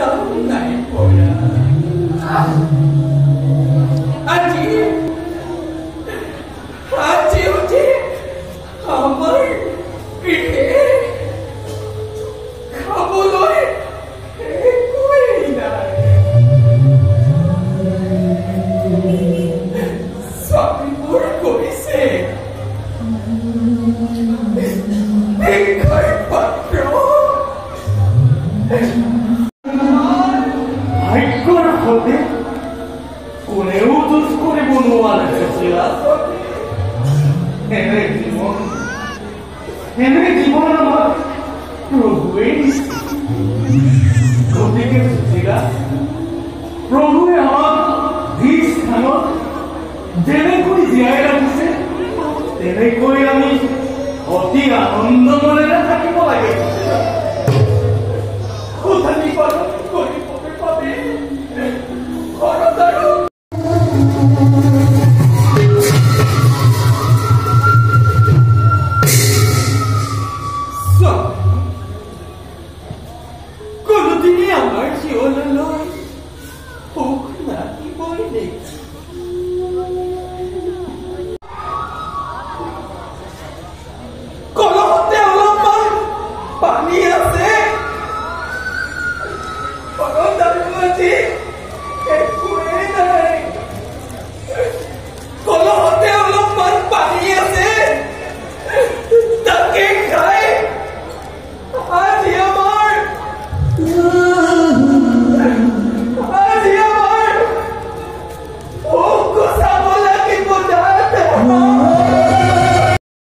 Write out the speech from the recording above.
তাও নাই পৰা আজি উঠি আমাৰ গৃহে খাবলৈ একোৱেই নাই। স্বামীবোৰ কৰিছে ভিক্ষাৰ পাত্ৰ। ভাগ্যৰ সতে কোনেও দোষ কৰিব নোৱাৰে। এনে জীৱন আমাক প্ৰভুৱে দিছে। গতিকে সুধিলা প্ৰভুৱে আমাক যি স্থানত যেনেকৈ জীয়াই ৰাখিছে তেনেকৈ আমি অতি আনন্দ মনেৰে থাকিব লাগে। কথাটি পালন কৰিবৰ বাবে ঘৰত আৰু কোনোদিনে আমাৰ জীৱনলৈ